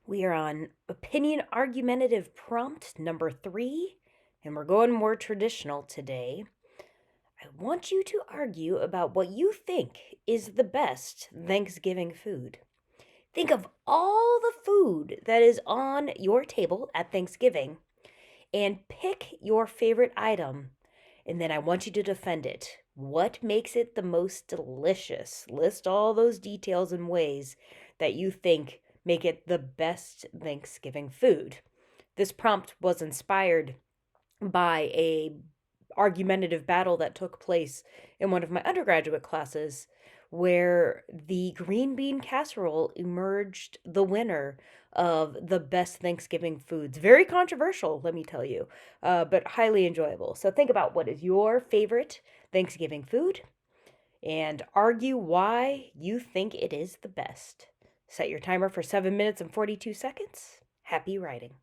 We are on opinion argumentative prompt number 3, and we're going more traditional today. I want you to argue about what you think is the best Thanksgiving food. Think of all the food that is on your table at Thanksgiving and pick your favorite item. And then I want you to defend it. What makes it the most delicious? List all those details and ways that you think make it the best Thanksgiving food. This prompt was inspired by a argumentative battle that took place in one of my undergraduate classes where the green bean casserole emerged the winner of the best Thanksgiving foods. Very controversial, let me tell you, but highly enjoyable. So think about what is your favorite Thanksgiving food and argue why you think it is the best. Set your timer for 7 minutes and 42 seconds. Happy writing.